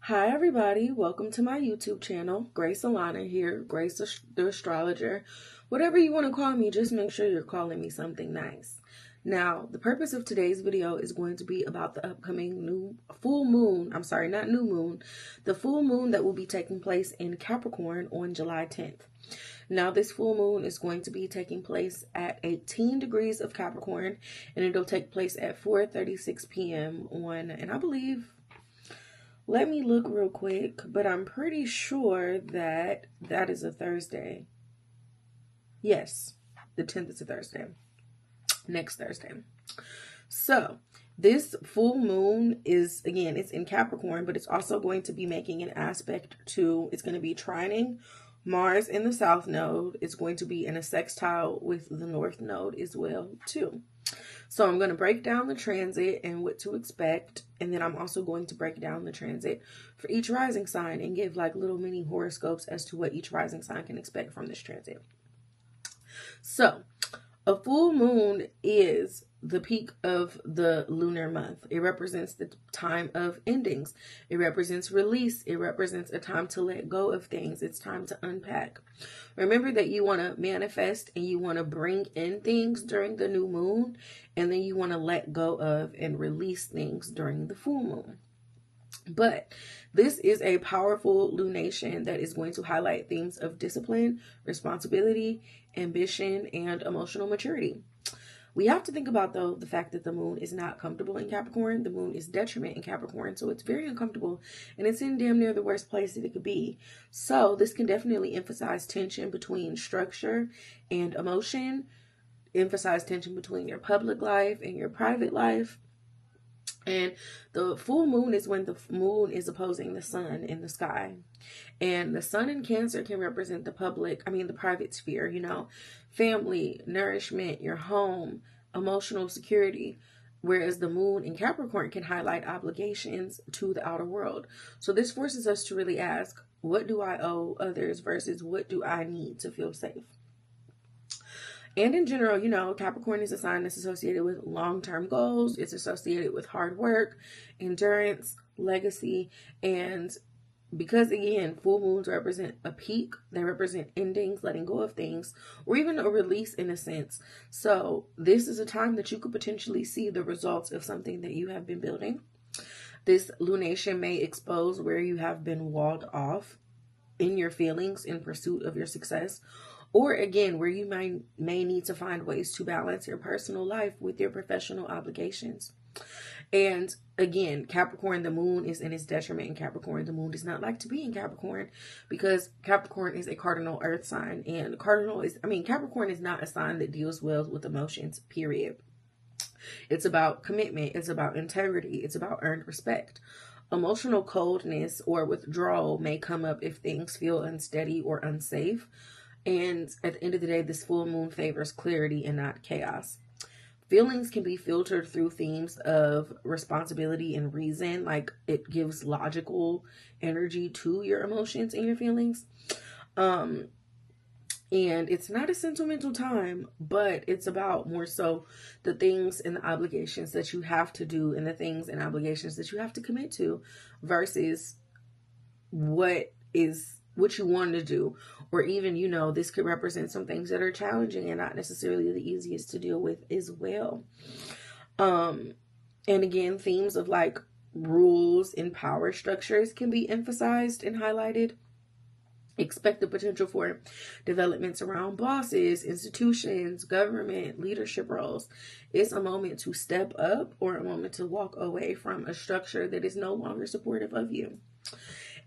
Hi everybody, welcome to my YouTube channel. Grace Alana here, Grace the Astrologer. Whatever you want to call me, just make sure you're calling me something nice. Now, the purpose of today's video is going to be about the upcoming full moon. I'm sorry, not new moon. The full moon that will be taking place in Capricorn on July 10th. Now, this full moon is going to be taking place at 18 degrees of Capricorn, and it'll take place at 4:36 p.m. on, and I believe, let me look real quick, but I'm pretty sure that that is a Thursday. Yes, the 10th is a Thursday. Next Thursday. So, this full moon is, again, it's in Capricorn, but it's also going to be making an aspect to, it's going to be trining Mars in the South Node. It's going to be in a sextile with the North Node as well, too. So I'm going to break down the transit and what to expect. And then I'm also going to break down the transit for each rising sign and give like little mini horoscopes as to what each rising sign can expect from this transit. So a full moon is the peak of the lunar month. It represents the time of endings. It represents release. It represents a time to let go of things. It's time to unpack. Remember that you want to manifest and you want to bring in things during the new moon, and then you want to let go of and release things during the full moon. But this is a powerful lunation that is going to highlight themes of discipline, responsibility, ambition, and emotional maturity. We have to think about, though, the fact that the moon is not comfortable in Capricorn. The moon is detriment in Capricorn, so it's very uncomfortable, and it's in damn near the worst place that it could be. So this can definitely emphasize tension between structure and emotion, emphasize tension between your public life and your private life. And the full moon is when the moon is opposing the sun in the sky. And the sun in Cancer can represent the the private sphere, family, nourishment, your home, emotional security. Whereas the moon in Capricorn can highlight obligations to the outer world. So this forces us to really ask, what do I owe others versus what do I need to feel safe? And in general, Capricorn is a sign that's associated with long-term goals. It's associated with hard work, endurance, legacy, and because, again, full moons represent a peak, they represent endings, letting go of things, or even a release in a sense. So this is a time that you could potentially see the results of something that you have been building. This lunation may expose where you have been walled off in your feelings in pursuit of your success, or again, where you may need to find ways to balance your personal life with your professional obligations. And again, Capricorn, the moon is in its detriment in Capricorn. The moon does not like to be in Capricorn because Capricorn is a cardinal earth sign. And Capricorn is not a sign that deals well with emotions, period. It's about commitment. It's about integrity. It's about earned respect. Emotional coldness or withdrawal may come up if things feel unsteady or unsafe. And at the end of the day, this full moon favors clarity and not chaos. Feelings can be filtered through themes of responsibility and reason, like it gives logical energy to your emotions and your feelings. And it's not a sentimental time, but it's about more so the things and the obligations that you have to do and the things and obligations that you have to commit to versus what you want to do. Or even, this could represent some things that are challenging and not necessarily the easiest to deal with as well. And again, themes of like rules and power structures can be emphasized and highlighted. Expect the potential for developments around bosses, institutions, government, leadership roles. It's a moment to step up or a moment to walk away from a structure that is no longer supportive of you.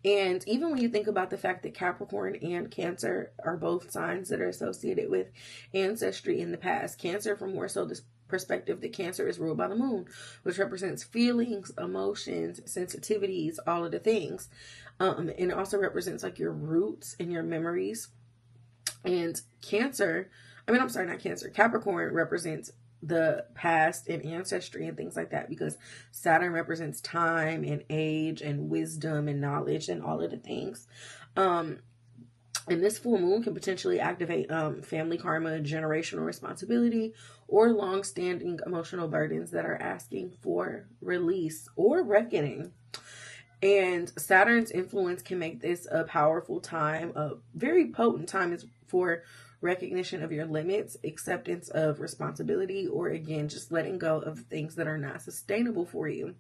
And even when you think about the fact that Capricorn and Cancer are both signs that are associated with ancestry in the past, Cancer from more so this perspective that Cancer is ruled by the moon, which represents feelings, emotions, sensitivities, all of the things. And it also represents like your roots and your memories. And Capricorn represents the past and ancestry and things like that, because Saturn represents time and age and wisdom and knowledge and all of the things. And this full moon can potentially activate family karma, generational responsibility, or long-standing emotional burdens that are asking for release or reckoning. And Saturn's influence can make this a powerful time, a very potent time for recognition of your limits, acceptance of responsibility, or again, just letting go of things that are not sustainable for you.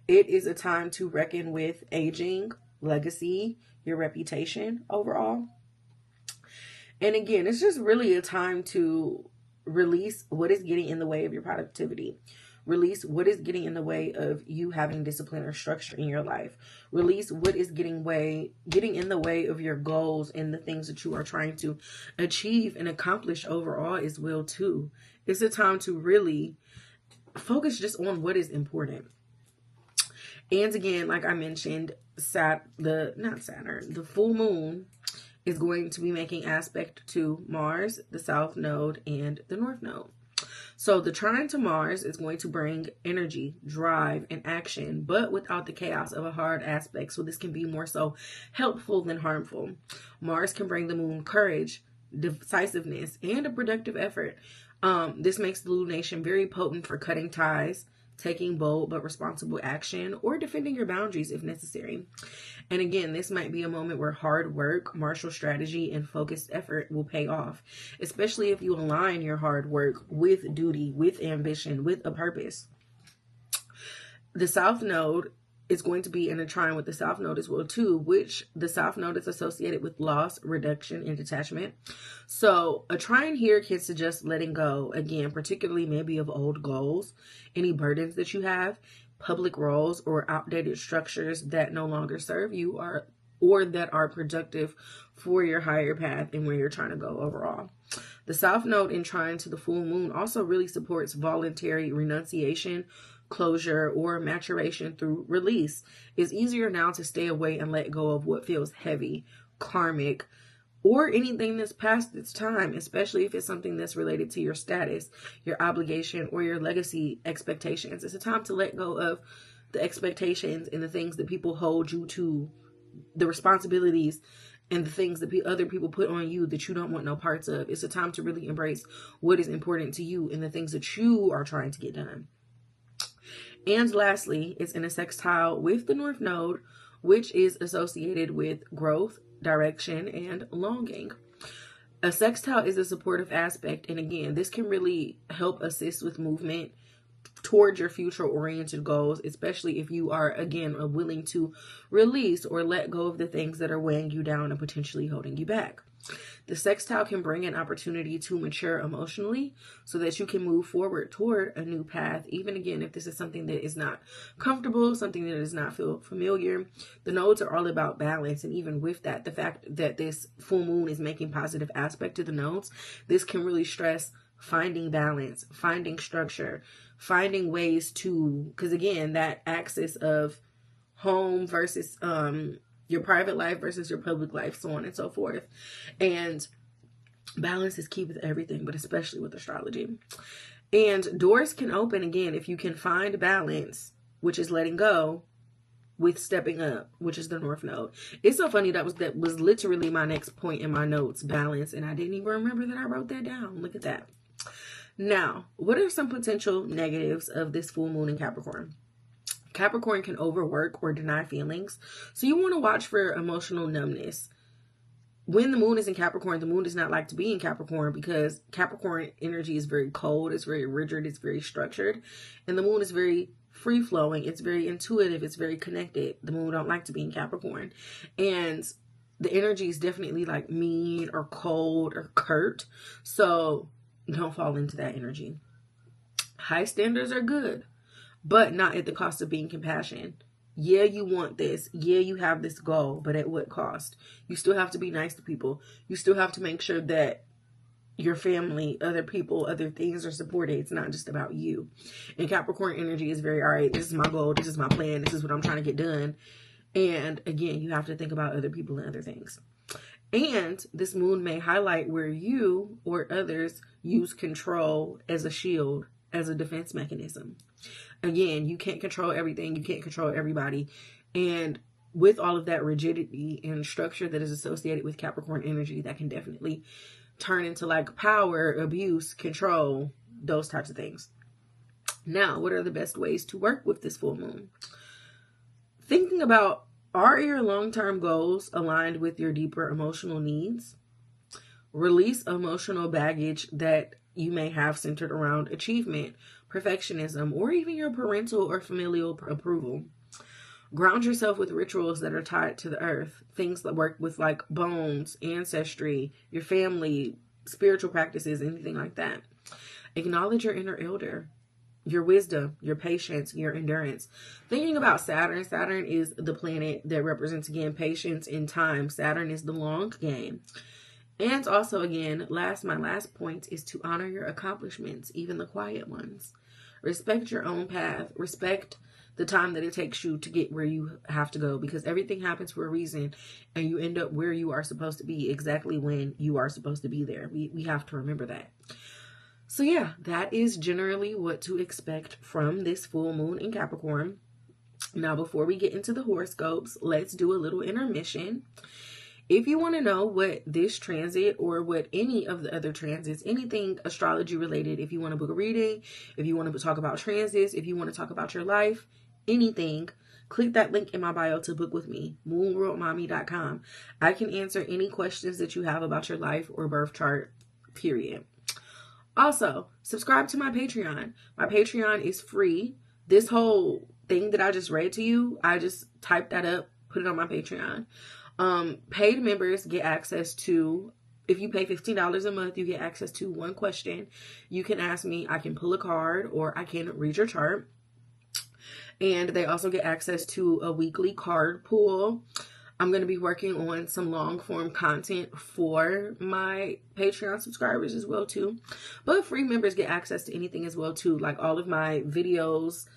It is a time to reckon with aging, legacy, your reputation overall. And again, it's just really a time to release what is getting in the way of your productivity. Release what is getting in the way of you having discipline or structure in your life. Release what is getting in the way of your goals and the things that you are trying to achieve and accomplish overall as well too. It's a time to really focus just on what is important. And again, like I mentioned, the full moon is going to be making aspect to Mars, the South Node, and the North Node. So the trine to Mars is going to bring energy, drive, and action, but without the chaos of a hard aspect. So this can be more so helpful than harmful. Mars can bring the moon courage, decisiveness, and a productive effort. This makes the lunation very potent for cutting ties, taking bold but responsible action, or defending your boundaries if necessary. And again, this might be a moment where hard work, martial strategy, and focused effort will pay off, especially if you align your hard work with duty, with ambition, with a purpose. The South Node is going to be in a trine with the South Node as well too, which the South Node is associated with loss, reduction, and detachment. So a trine here can suggest letting go, again, particularly maybe of old goals, any burdens that you have, public roles, or outdated structures that no longer serve you or that are productive for your higher path and where you're trying to go overall. The South Node in trine to the full moon also really supports voluntary renunciation, closure, or maturation through release. It's easier now to stay away and let go of what feels heavy, karmic, or anything that's past its time, especially if it's something that's related to your status, your obligation, or your legacy expectations. It's a time to let go of the expectations and the things that people hold you to, the responsibilities and the things that other people put on you that you don't want no parts of. It's a time to really embrace what is important to you and the things that you are trying to get done. And lastly, it's in a sextile with the North Node, which is associated with growth, direction, and longing. A sextile is a supportive aspect, and again, this can really help assist with movement towards your future-oriented goals, especially if you are, again, willing to release or let go of the things that are weighing you down and potentially holding you back. The sextile can bring an opportunity to mature emotionally so that you can move forward toward a new path, even again, if this is something that is not comfortable, something that does not feel familiar. The nodes are all about balance, and even with that, the fact that this full moon is making positive aspect to the nodes, this can really stress finding balance, finding structure, finding ways to, because again, that axis of home versus your private life versus your public life, so on and so forth. And balance is key with everything, but especially with astrology. And doors can open again if you can find balance, which is letting go, with stepping up, which is the North Node. It's so funny, that was literally my next point in my notes, balance, and I didn't even remember that I wrote that down. Look at that. Now, what are some potential negatives of this full moon in Capricorn? Capricorn can overwork or deny feelings, so you want to watch for emotional numbness. When the moon is in Capricorn, the moon does not like to be in Capricorn because Capricorn energy is very cold, it's very rigid, it's very structured, and the moon is very free-flowing, it's very intuitive, it's very connected. The moon don't like to be in Capricorn, and the energy is definitely like mean or cold or curt, so don't fall into that energy. High standards are good, but not at the cost of being compassionate. Yeah, you want this. Yeah, you have this goal, but at what cost? You still have to be nice to people. You still have to make sure that your family, other people, other things are supported. It's not just about you. And Capricorn energy is very, all right, this is my goal. This is my plan. This is what I'm trying to get done. And again, you have to think about other people and other things. And this moon may highlight where you or others use control as a shield, as a defense mechanism. Again, you can't control everything. You can't control everybody. And with all of that rigidity and structure that is associated with Capricorn energy, that can definitely turn into like power, abuse, control, those types of things. Now, what are the best ways to work with this full moon? thinking about, are your long-term goals aligned with your deeper emotional needs? Release emotional baggage that you may have centered around achievement, perfectionism, or even your parental or familial approval. Ground yourself with rituals that are tied to the earth. Things that work with like bones, ancestry, your family, spiritual practices, anything like that. Acknowledge your inner elder, your wisdom, your patience, your endurance. Thinking about Saturn, Saturn is the planet that represents, again, patience and time. Saturn is the long game. And also, again, my last point is to honor your accomplishments, even the quiet ones. Respect your own path. Respect the time that it takes you to get where you have to go, because everything happens for a reason, and you end up where you are supposed to be exactly when you are supposed to be there. We have to remember that. So yeah, that is generally what to expect from this full moon in Capricorn. Now, before we get into the horoscopes, let's do a little intermission. If you want to know what this transit or what any of the other transits, anything astrology related, if you want to book a reading, if you want to talk about transits, if you want to talk about your life, anything, click that link in my bio to book with me, moonworldmommy.com. I can answer any questions that you have about your life or birth chart, period. Also, subscribe to my Patreon. My Patreon is free. This whole thing that I just read to you, I just typed that up, put it on my Patreon. Paid members get access to, if you pay $15 a month, you get access to one question. You can ask me, I can pull a card, or I can read your chart. And they also get access to a weekly card pull. I'm going to be working on some long form content for my Patreon subscribers as well too. But free members get access to anything as well too, like all of my videos,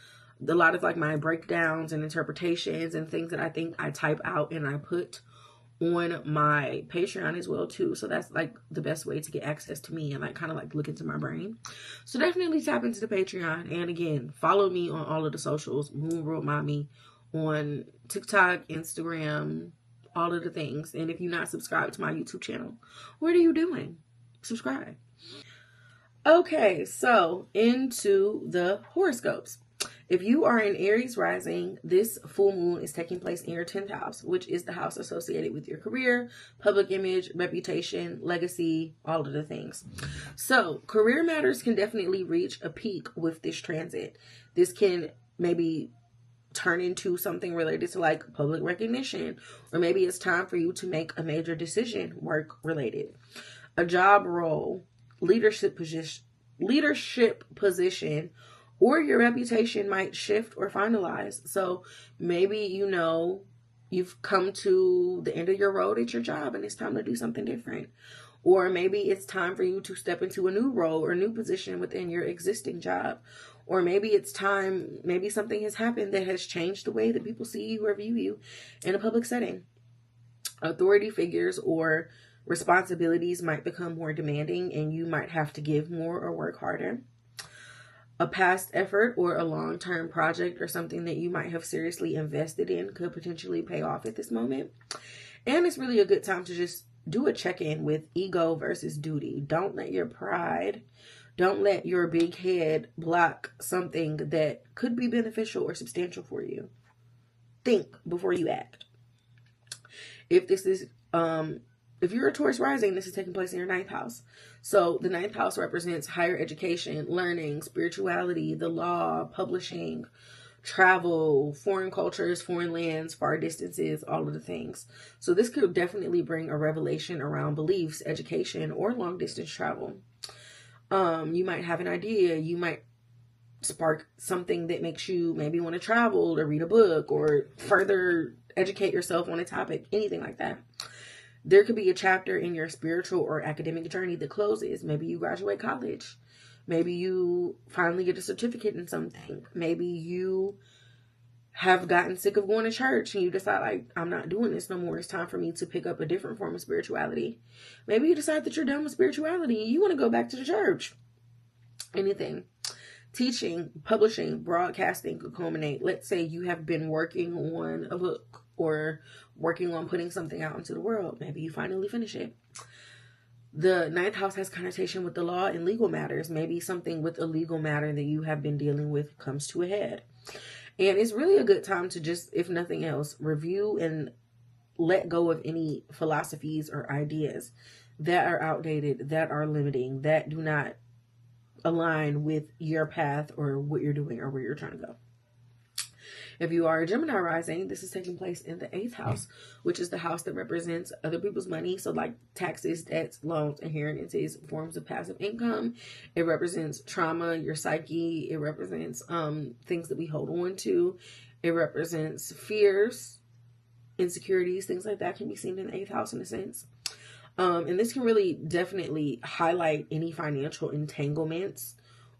a lot of like my breakdowns and interpretations and things that I think I type out and I put on my Patreon as well too. So that's like the best way to get access to me and like kind of like look into my brain. So definitely tap into the Patreon. And again, follow me on all of the socials, Moon World Mommy, on TikTok, Instagram, all of the things. And if you're not subscribed to my YouTube channel, what are you doing? Subscribe. Okay, so into the horoscopes. If you are an Aries rising, this full moon is taking place in your 10th house, which is the house associated with your career, public image, reputation, legacy, all of the things. So career matters can definitely reach a peak with this transit. This can maybe turn into something related to like public recognition, or maybe it's time for you to make a major decision, work related, a job role, leadership position, or your reputation might shift or finalize. So maybe, you know, you've come to the end of your road at your job and it's time to do something different. Or maybe it's time for you to step into a new role or new position within your existing job. Or maybe it's time, maybe something has happened that has changed the way that people see you or view you in a public setting. Authority figures or responsibilities might become more demanding and you might have to give more or work harder. A past effort or a long-term project or something that you might have seriously invested in could potentially pay off at this moment. And it's really a good time to just do a check-in with ego versus duty. Don't let your pride, don't let your big head block something that could be beneficial or substantial for you. Think before you act. If this is, if you're a Taurus rising, this is taking place in your 9th house. So the 9th house represents higher education, learning, spirituality, the law, publishing, travel, foreign cultures, foreign lands, far distances, all of the things. So this could definitely bring a revelation around beliefs, education, or long distance travel. You might have an idea. You might spark something that makes you maybe want to travel or read a book or further educate yourself on a topic, anything like that. There could be a chapter in your spiritual or academic journey that closes. Maybe you graduate college. Maybe you finally get a certificate in something. Maybe you have gotten sick of going to church and you decide, like, I'm not doing this no more. It's time for me to pick up a different form of spirituality. Maybe you decide that you're done with spirituality and you want to go back to the church. Anything. Teaching, publishing, broadcasting could culminate. Let's say you have been working on a book or working on putting something out into the world. Maybe you finally finish it. The 9th house has connotation with the law and legal matters. Maybe something with a legal matter that you have been dealing with comes to a head. And it's really a good time to just, if nothing else, review and let go of any philosophies or ideas that are outdated, that are limiting, that do not align with your path or what you're doing or where you're trying to go. If you are a Gemini rising, this is taking place in the 8th house, which is the house that represents other people's money. So like taxes, debts, loans, inheritances, forms of passive income. It represents trauma, your psyche. It represents things that we hold on to. It represents fears, insecurities, things like that can be seen in the 8th house in a sense. And this can really definitely highlight any financial entanglements,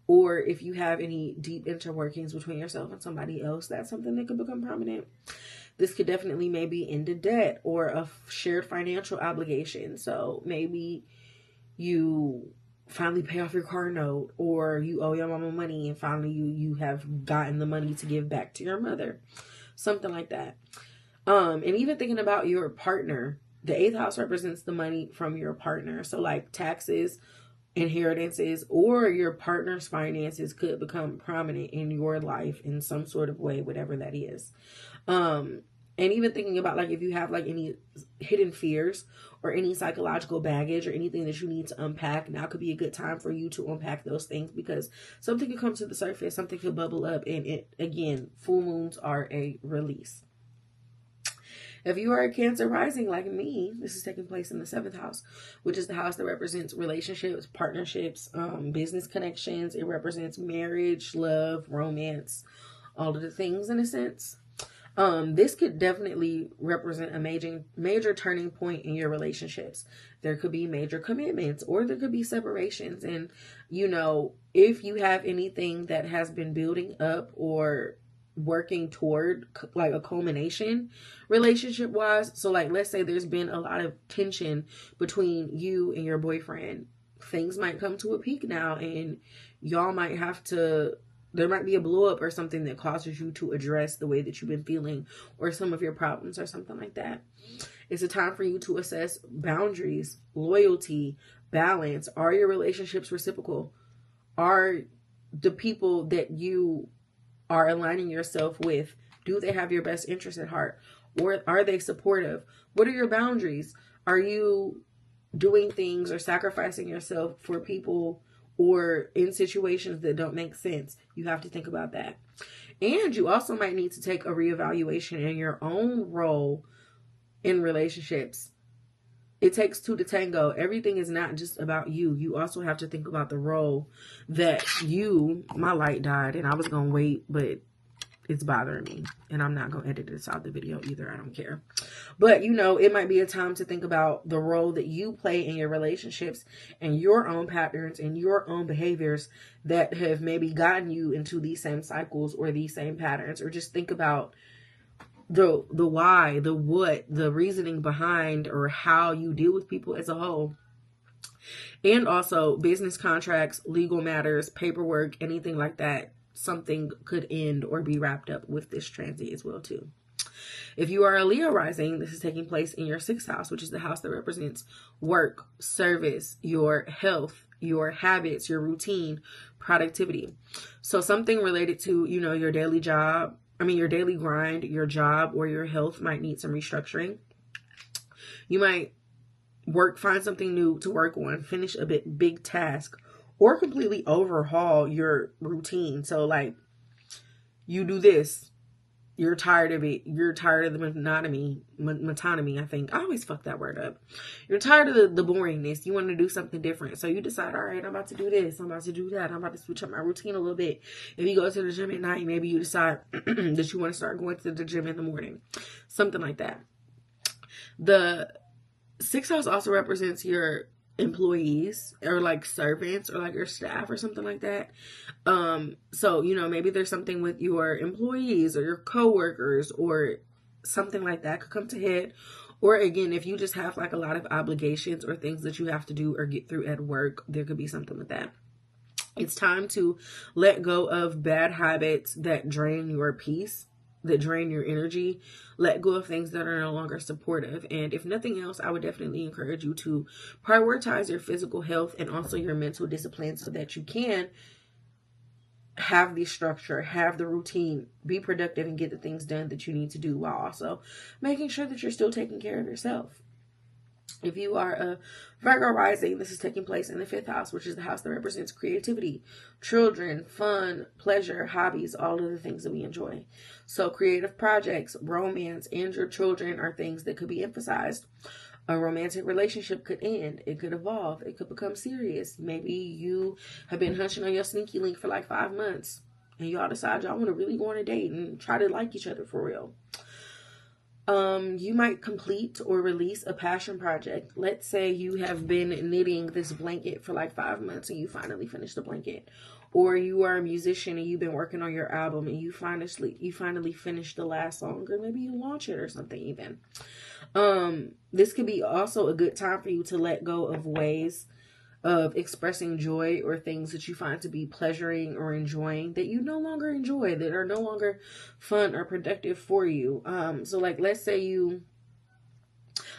or if you have any deep interworkings between yourself and somebody else, that's something that could become prominent. This could definitely maybe end a debt or a shared financial obligation. So maybe you finally pay off your car note, or you owe your mama money and finally you have gotten the money to give back to your mother. Something like that. And even thinking about your partner, the 8th house represents the money from your partner. So like taxes, inheritances, or your partner's finances could become prominent in your life in some sort of way, whatever that is. And even thinking about like if you have like any hidden fears or any psychological baggage or anything that you need to unpack, now could be a good time for you to unpack those things, because something could come to the surface, something could bubble up, and it, again, full moons are a release. If you are a Cancer rising like me, this is taking place in the 7th house, which is the house that represents relationships, partnerships, business connections. It represents marriage, love, romance, all of the things in a sense. This could definitely represent a major turning point in your relationships. There could be major commitments, or there could be separations. And, you know, if you have anything that has been building up or working toward like a culmination relationship wise, so like let's say there's been a lot of tension between you and your boyfriend, things might come to a peak now, and y'all might have to, there might be a blow up or something that causes you to address the way that you've been feeling or some of your problems or something like that. It's a time for you to assess boundaries, loyalty, balance. Are your relationships reciprocal? Are the people that you are aligning yourself with, do they have your best interest at heart? Or are they supportive? What are your boundaries? Are you doing things or sacrificing yourself for people or in situations that don't make sense? You have to think about that. And you also might need to take a reevaluation in your own role in relationships. It takes two to tango. Everything is not just about you. You also have to think about the role that my light died and I was going to wait, but it's bothering me and I'm not going to edit this out the video either. I don't care. But, you know, it might be a time to think about the role that you play in your relationships and your own patterns and your own behaviors that have maybe gotten you into these same cycles or these same patterns, or just think about the why, the what, the reasoning behind, or how you deal with people as a whole. And also business contracts, legal matters, paperwork, anything like that, something could end or be wrapped up with this transit as well too. If you are a Leo rising, this is taking place in your 6th house, which is the house that represents work, service, your health, your habits, your routine, productivity. So something related to, you know, your daily job, your daily grind, your job, or your health might need some restructuring. You might find something new to work on, finish a big task, or completely overhaul your routine. So like you do this, you're tired of it. You're tired of the monotony, I think. I always fuck that word up. You're tired of the boringness. You want to do something different. So you decide, all right, I'm about to do this. I'm about to do that. I'm about to switch up my routine a little bit. If you go to the gym at night, maybe you decide that you want to start going to the gym in the morning. Something like that. The 6th house also represents your employees, or like servants, or like your staff or something like that. So, you know, maybe there's something with your employees or your coworkers or something like that could come to head. Or again, if you just have like a lot of obligations or things that you have to do or get through at work, there could be something with that. It's time to let go of bad habits that drain your peace, that drain your energy. Let go of things that are no longer supportive. And if nothing else, I would definitely encourage you to prioritize your physical health and also your mental discipline, so that you can have the structure, have the routine, be productive, and get the things done that you need to do, while also making sure that you're still taking care of yourself. If you are a Virgo rising, this is taking place in the 5th house, which is the house that represents creativity, children, fun, pleasure, hobbies, all of the things that we enjoy. So creative projects, romance, and your children are things that could be emphasized. A romantic relationship could end. It could evolve. It could become serious. Maybe you have been hunching on your sneaky link for like 5 months, and y'all decide y'all want to really go on a date and try to like each other for real. You might complete or release a passion project. Let's say you have been knitting this blanket for like 5 months and you finally finish the blanket. Or you are a musician and you've been working on your album and you finally finish the last song, or maybe you launch it or something even. This could be also a good time for you to let go of ways of expressing joy or things that you find to be pleasuring or enjoying that you no longer enjoy, that are no longer fun or productive for you. So like, let's say you,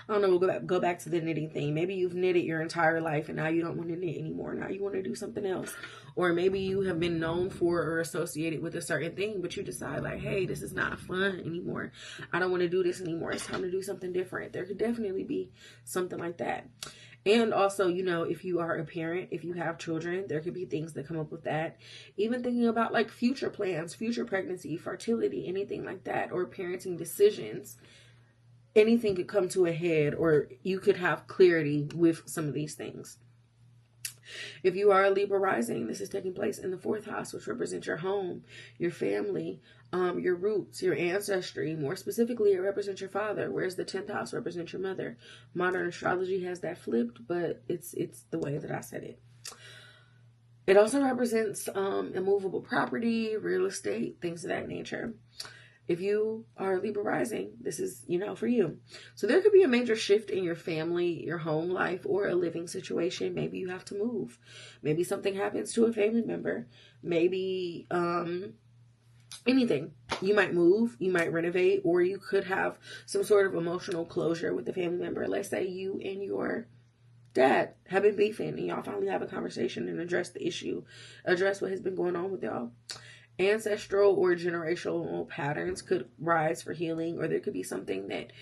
I don't know, we'll go back to the knitting thing. Maybe you've knitted your entire life and now you don't want to knit anymore. Now you want to do something else. Or maybe you have been known for or associated with a certain thing, but you decide like, hey, this is not fun anymore. I don't want to do this anymore. It's time to do something different. There could definitely be something like that. And also, you know, if you are a parent, if you have children, there could be things that come up with that. Even thinking about like future plans, future pregnancy, fertility, anything like that, or parenting decisions. Anything could come to a head, or you could have clarity with some of these things. If you are a Libra rising, this is taking place in the 4th house, which represents your home, your family, your roots, your ancestry. More specifically, it represents your father, whereas the 10th house represents your mother. Modern astrology has that flipped, but it's the way that I said it. It also represents immovable property, real estate, things of that nature. If you are Libra rising, this is, you know, for you. So there could be a major shift in your family, your home life, or a living situation. Maybe you have to move. Maybe something happens to a family member. Maybe anything. You might move, you might renovate, or you could have some sort of emotional closure with the family member. Let's say you and your dad have been beefing and y'all finally have a conversation and address the issue, address what has been going on with y'all. Ancestral or generational patterns could rise for healing, or there could be something that,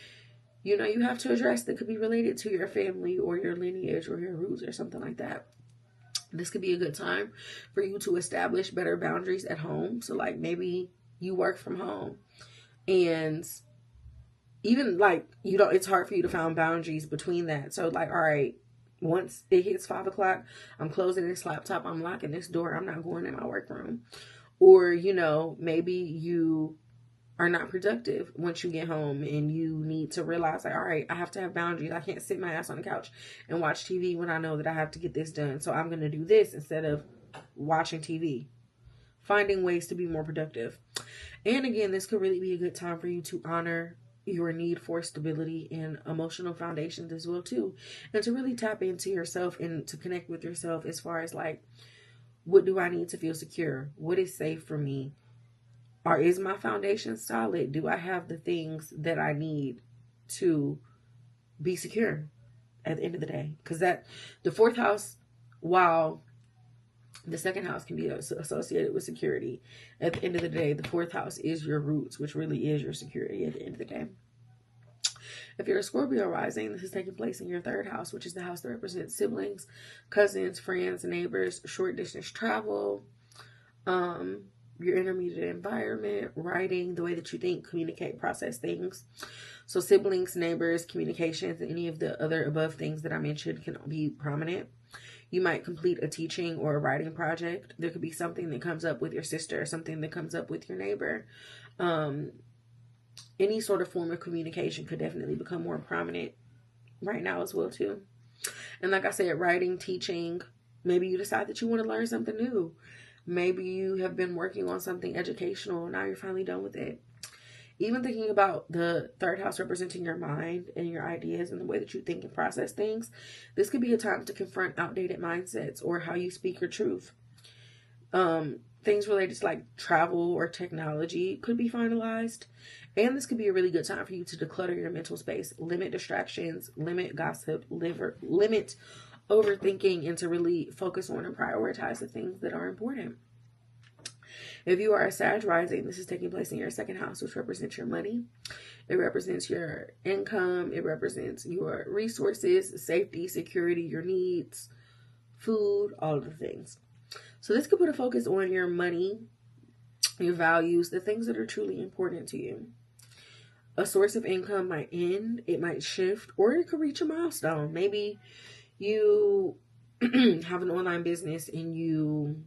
you know, you have to address that could be related to your family or your lineage or your roots or something like that. This could be a good time for you to establish better boundaries at home. So like maybe you work from home and even like, you don't, it's hard for you to find boundaries between that. So like, all right, once it hits 5 o'clock, I'm closing this laptop, I'm locking this door, I'm not going in my workroom. Or, you know, maybe you are not productive once you get home and you need to realize like, all right, I have to have boundaries. I can't sit my ass on the couch and watch TV when I know that I have to get this done. So I'm going to do this instead of watching TV. Finding ways to be more productive. And again, this could really be a good time for you to honor your need for stability and emotional foundations as well too. And to really tap into yourself and to connect with yourself as far as like, what do I need to feel secure? What is safe for me? Or is my foundation solid? Do I have the things that I need to be secure at the end of the day? Because that the 4th house, while the 2nd house can be associated with security, at the end of the day, the 4th house is your roots, which really is your security at the end of the day. If you're a Scorpio rising, this is taking place in your 3rd house, which is the house that represents siblings, cousins, friends, neighbors, short distance travel, your intermediate environment, writing, the way that you think, communicate, process things. So siblings, neighbors, communications, and any of the other above things that I mentioned can be prominent. You might complete a teaching or a writing project. There could be something that comes up with your sister, something that comes up with your neighbor. Any sort of form of communication could definitely become more prominent right now as well too. And like I said, writing, teaching, maybe you decide that you want to learn something new. Maybe you have been working on something educational and now you're finally done with it. Even thinking about the 3rd house representing your mind and your ideas and the way that you think and process things, this could be a time to confront outdated mindsets or how you speak your truth. Things related to like travel or technology could be finalized. And this could be a really good time for you to declutter your mental space, limit distractions, limit gossip, limit overthinking, and to really focus on and prioritize the things that are important. If you are a Sag rising, this is taking place in your second house, which represents your money. It represents your income. It represents your resources, safety, security, your needs, food, all of the things. So this could put a focus on your money, your values, the things that are truly important to you. A source of income might end, it might shift, or it could reach a milestone. Maybe you have an online business and you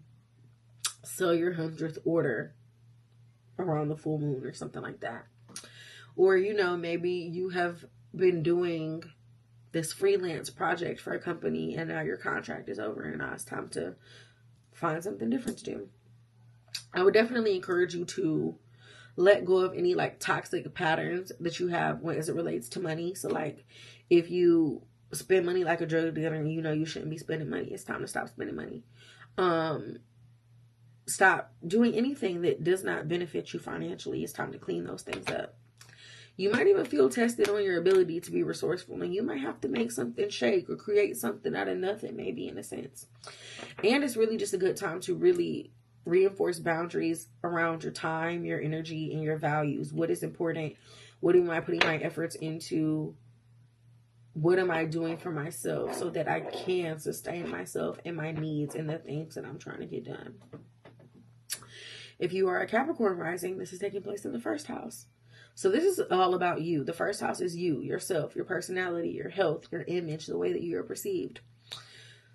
sell your 100th order around the full moon or something like that. Or, you know, maybe you have been doing this freelance project for a company and now your contract is over and now it's time to find something different to do. I would definitely encourage you to let go of any like toxic patterns that you have as it relates to money. So like if you spend money like a drug dealer and you know you shouldn't be spending money, it's time to stop spending money. Stop doing anything that does not benefit you financially. It's time to clean those things up. You might even feel tested on your ability to be resourceful, and you might have to make something shake or create something out of nothing, maybe, in a sense. And it's really just a good time to really reinforce boundaries around your time, your energy, and your values. What is important? What am I putting my efforts into? What am I doing for myself so that I can sustain myself and my needs and the things that I'm trying to get done? If you are a Capricorn rising, this is taking place in the first house. So this is all about you. The first house is you, yourself, your personality, your health, your image, the way that you are perceived.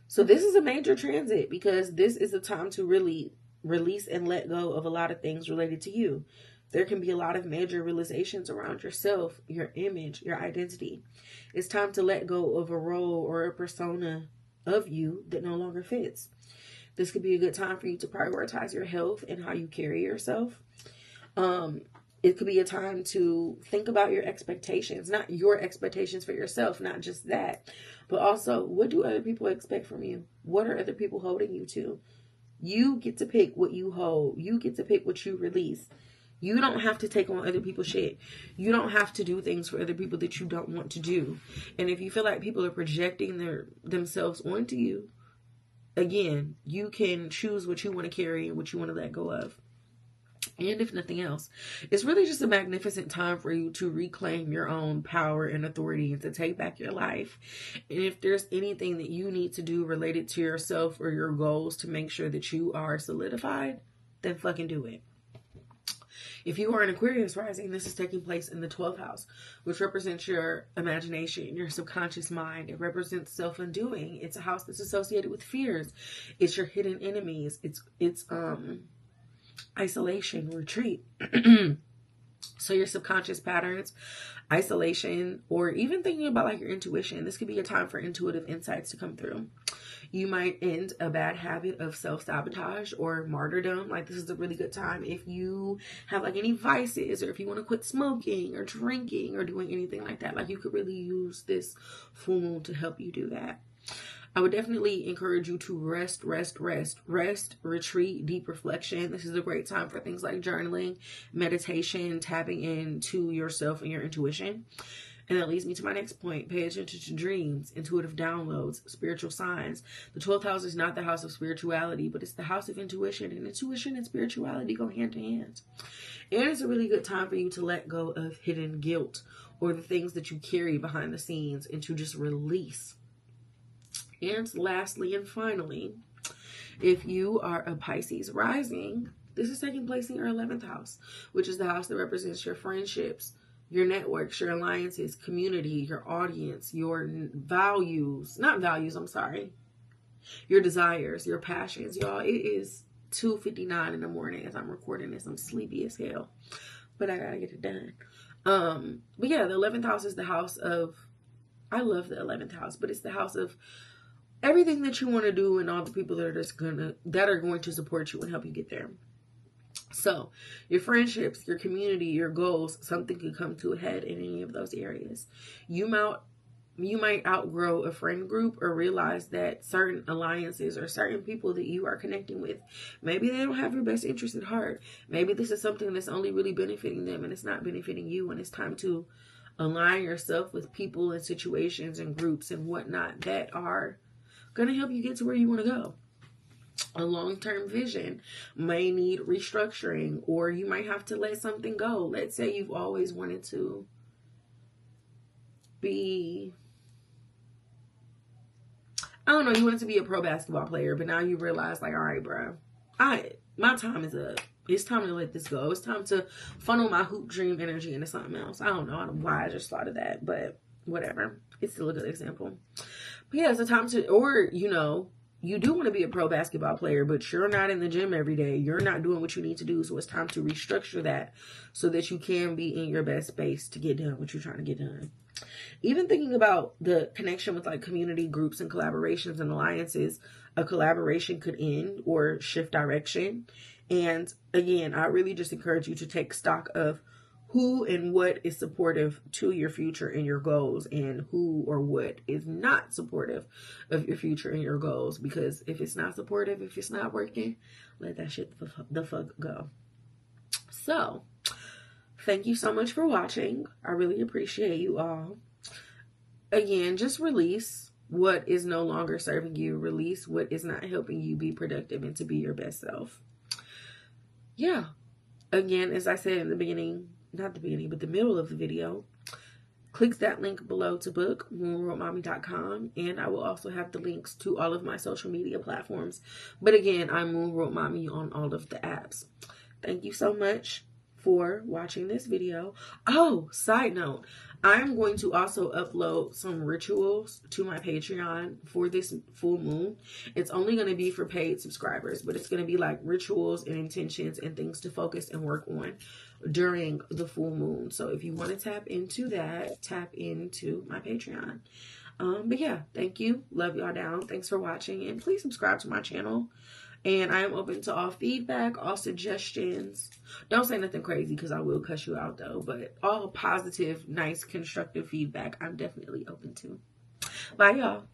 So this is a major transit because this is the time to really release and let go of a lot of things related to you. There can be a lot of major realizations around yourself, your image, your identity. It's time to let go of a role or a persona of you that no longer fits. This could be a good time for you to prioritize your health and how you carry yourself. It could be a time to think about your expectations, not your expectations for yourself, not just that, but also what do other people expect from you? What are other people holding you to? You get to pick what you hold. You get to pick what you release. You don't have to take on other people's shit. You don't have to do things for other people that you don't want to do. And if you feel like people are projecting themselves onto you, again, you can choose what you want to carry and what you want to let go of. And if nothing else, it's really just a magnificent time for you to reclaim your own power and authority and to take back your life. And if there's anything that you need to do related to yourself or your goals to make sure that you are solidified, then fucking do it. If you are an Aquarius rising, this is taking place in the 12th house, which represents your imagination, your subconscious mind. It represents self-undoing. It's a house that's associated with fears. It's your hidden enemies. It's isolation, retreat. So your subconscious patterns, isolation, or even thinking about like your intuition. This could be a time for intuitive insights to come through. You might end a bad habit of self-sabotage or martyrdom. Like this is a really good time if you have like any vices or if you want to quit smoking or drinking or doing anything like that. Like you could really use this full moon to help you do that. I would definitely encourage you to rest, retreat, deep reflection. This is a great time for things like journaling, meditation, tapping into yourself and your intuition. And that leads me to my next point. Pay attention to dreams, intuitive downloads, spiritual signs. The 12th house is not the house of spirituality, but it's the house of intuition. And intuition and spirituality go hand in hand. And it's a really good time for you to let go of hidden guilt or the things that you carry behind the scenes and to just release. And lastly and finally, if you are a Pisces rising, this is taking place in your 11th house, which is the house that represents your friendships, your networks, your alliances, community, your audience, your your desires, your passions. Y'all, it is 2:59 in the morning as I'm recording this. I'm sleepy as hell, but I gotta get it done. But yeah, the 11th house is the house of, I love the 11th house, but it's the house of everything that you want to do and all the people that are going to support you and help you get there. So your friendships, your community, your goals, something could come to a head in any of those areas. You might outgrow a friend group or realize that certain alliances or certain people that you are connecting with, maybe they don't have your best interest at heart. Maybe this is something that's only really benefiting them and it's not benefiting you, and it's time to align yourself with people and situations and groups and whatnot that are going to help you get to where you want to go. A long-term vision may need restructuring, or you might have to let something go. Let's say you've always wanted to be, I don't know, you wanted to be a pro basketball player, but now you realize, like, all right, bro, my time is up. It's time to let this go. It's time to funnel my hoop dream energy into something else. I don't know why I just thought of that, but whatever. It's still a good example. But yeah, it's a time to, or, you know, you do want to be a pro basketball player, but you're not in the gym every day. You're not doing what you need to do. So it's time to restructure that so that you can be in your best space to get done what you're trying to get done. Even thinking about the connection with like community groups and collaborations and alliances, a collaboration could end or shift direction. And again, I really just encourage you to take stock of who and what is supportive to your future and your goals, and who or what is not supportive of your future and your goals. Because if it's not supportive, if it's not working, let that shit the fuck go. So, thank you so much for watching. I really appreciate you all. Again, just release what is no longer serving you. Release what is not helping you be productive and to be your best self. Yeah. Again, as I said in the beginning, not the beginning, but the middle of the video, click that link below to book, moonwrotemommy.com, and I will also have the links to all of my social media platforms. But again, I'm Moon Wrote Mommy on all of the apps. Thank you so much for watching this video. Oh, side note, I'm going to also upload some rituals to my Patreon for this full moon. It's only going to be for paid subscribers, but it's going to be like rituals and intentions and things to focus and work on during the full moon. So if you want to tap into that, tap into my Patreon. But yeah, thank you. Love y'all down. Thanks for watching, and please subscribe to my channel. And I am open to all feedback, all suggestions. Don't say nothing crazy because I will cuss you out though. But all positive, nice, constructive feedback I'm definitely open to. Bye, y'all.